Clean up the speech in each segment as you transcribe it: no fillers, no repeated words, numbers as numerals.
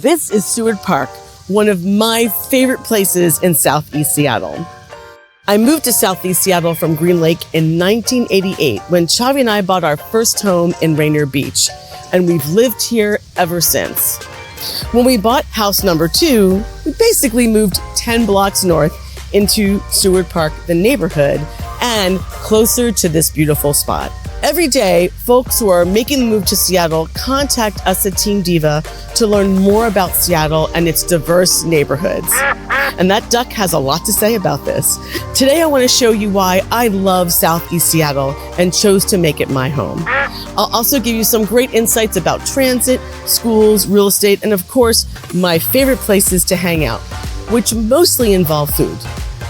This is Seward Park, one of my favorite places in Southeast Seattle. I moved to Southeast Seattle from Green Lake in 1988 when Chavi and I bought our first home in Rainier Beach, and we've lived here ever since. When we bought house number 2, we basically moved 10 blocks north into Seward Park, the neighborhood, and closer to this beautiful spot. Every day, folks who are making the move to Seattle contact us at Team Diva to learn more about Seattle and its diverse neighborhoods. And that duck has a lot to say about this. Today, I want to show you why I love Southeast Seattle and chose to make it my home. I'll also give you some great insights about transit, schools, real estate, and of course, my favorite places to hang out, which mostly involve food.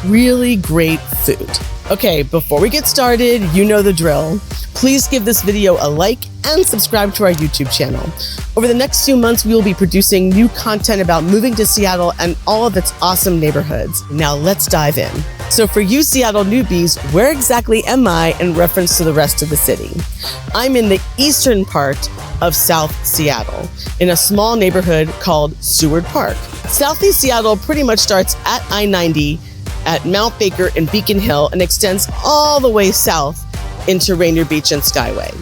Really great food. Okay, before we get started, you know the drill. Please give this video a like and subscribe to our YouTube channel. Over the next few months, we will be producing new content about moving to Seattle and all of its awesome neighborhoods. Now let's dive in. So for you Seattle newbies, where exactly am I in reference to the rest of the city? I'm in the eastern part of South Seattle, in a small neighborhood called Seward Park. Southeast Seattle pretty much starts at I-90 at Mount Baker and Beacon Hill and extends all the way south into Rainier Beach and Skyway.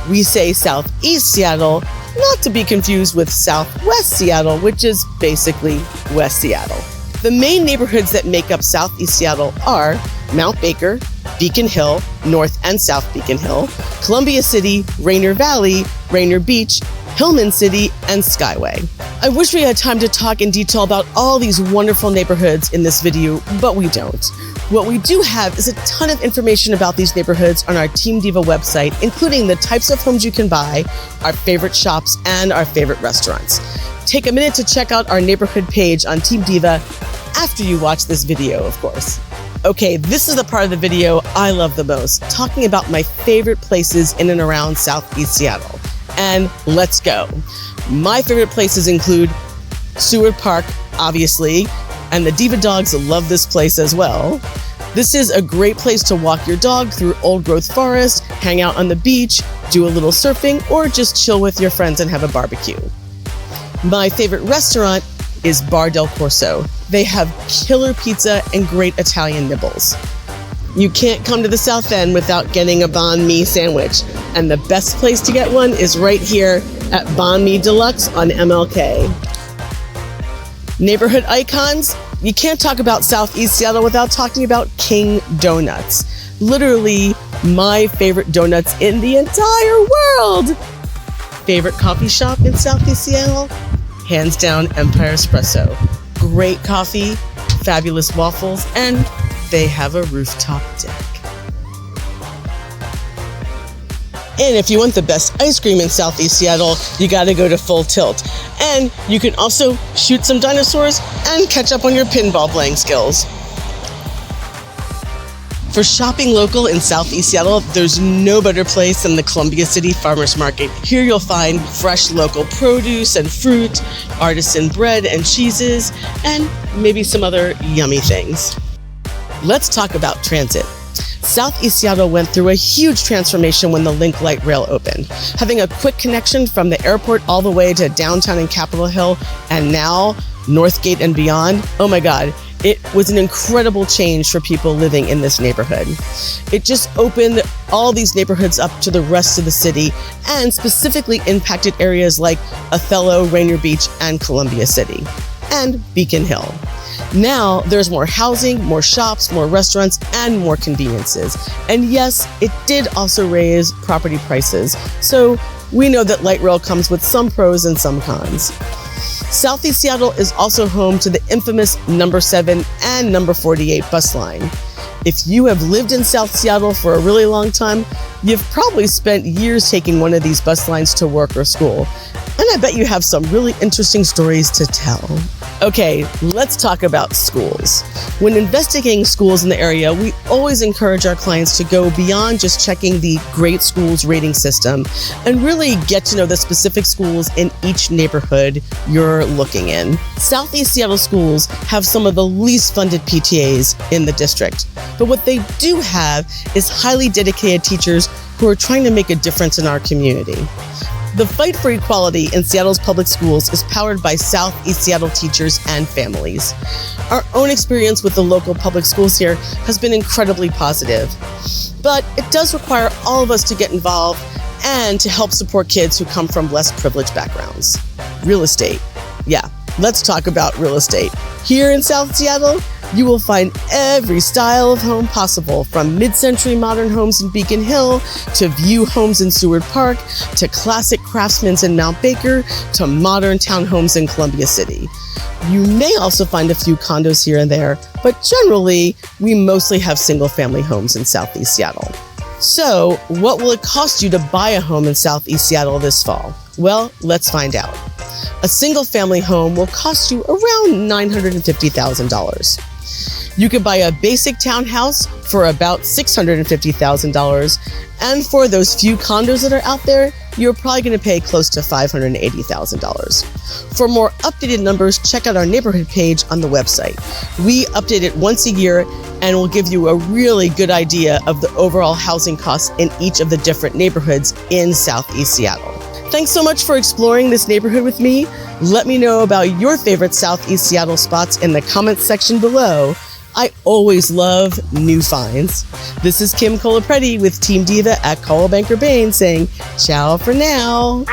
We say Southeast Seattle, not to be confused with Southwest Seattle, which is basically West Seattle. The main neighborhoods that make up Southeast Seattle are Mount Baker, Beacon Hill, North and South Beacon Hill, Columbia City, Rainier Valley, Rainier Beach, Hillman City, and Skyway. I wish we had time to talk in detail about all these wonderful neighborhoods in this video, but we don't. What we do have is a ton of information about these neighborhoods on our Team Diva website, including the types of homes you can buy, our favorite shops, and our favorite restaurants. Take a minute to check out our neighborhood page on Team Diva after you watch this video, of course. Okay, this is the part of the video I love the most, talking about my favorite places in and around Southeast Seattle. And let's go. My favorite places include Seward Park, obviously, and the Diva dogs love this place as well. This is a great place to walk your dog through old growth forest, hang out on the beach, do a little surfing, or just chill with your friends and have a barbecue. My favorite restaurant is Bar del Corso. They have killer pizza and great Italian nibbles. You can't come to the South End without getting a banh mi sandwich, and the best place to get one is right here at Banh Mi Deluxe on MLK. Neighborhood icons, you can't talk about Southeast Seattle without talking about King Donuts. Literally my favorite donuts in the entire world. Favorite coffee shop in Southeast Seattle? Hands down, Empire Espresso. Great coffee, fabulous waffles, and they have a rooftop deck. And if you want the best ice cream in Southeast Seattle, you gotta go to Full Tilt. And you can also shoot some dinosaurs and catch up on your pinball playing skills. For shopping local in Southeast Seattle, there's no better place than the Columbia City Farmers Market. Here you'll find fresh local produce and fruit, artisan bread and cheeses, and maybe some other yummy things. Let's talk about transit. Southeast Seattle went through a huge transformation when the Link Light Rail opened. Having a quick connection from the airport all the way to downtown and Capitol Hill, and now Northgate and beyond, oh my God, it was an incredible change for people living in this neighborhood. It just opened all these neighborhoods up to the rest of the city and specifically impacted areas like Othello, Rainier Beach, and Columbia City, and Beacon Hill. Now there's more housing, more shops, more restaurants, and more conveniences. And yes, it did also raise property prices. So we know that light rail comes with some pros and some cons. Southeast Seattle is also home to the infamous number 7 and number 48 bus line. If you have lived in South Seattle for a really long time, you've probably spent years taking one of these bus lines to work or school. And I bet you have some really interesting stories to tell. Okay, let's talk about schools. When investigating schools in the area, we always encourage our clients to go beyond just checking the Great Schools rating system and really get to know the specific schools in each neighborhood you're looking in. Southeast Seattle schools have some of the least funded PTAs in the district, but what they do have is highly dedicated teachers who are trying to make a difference in our community. The fight for equality in Seattle's public schools is powered by Southeast Seattle teachers and families. Our own experience with the local public schools here has been incredibly positive. But it does require all of us to get involved and to help support kids who come from less privileged backgrounds. Real estate. Yeah, let's talk about real estate. Here in South Seattle, you will find every style of home possible, from mid-century modern homes in Beacon Hill, to view homes in Seward Park, to classic craftsmans in Mount Baker, to modern townhomes in Columbia City. You may also find a few condos here and there, but generally, we mostly have single-family homes in Southeast Seattle. So, what will it cost you to buy a home in Southeast Seattle this fall? Well, let's find out. A single-family home will cost you around $950,000. You can buy a basic townhouse for about $650,000, and for those few condos that are out there, you're probably going to pay close to $580,000. For more updated numbers, check out our neighborhood page on the website. We update it once a year and will give you a really good idea of the overall housing costs in each of the different neighborhoods in Southeast Seattle. Thanks so much for exploring this neighborhood with me. Let me know about your favorite Southeast Seattle spots in the comments section below. I always love new finds. This is Kim Colapreti with Team Diva at Coldwell Banker Bain saying ciao for now.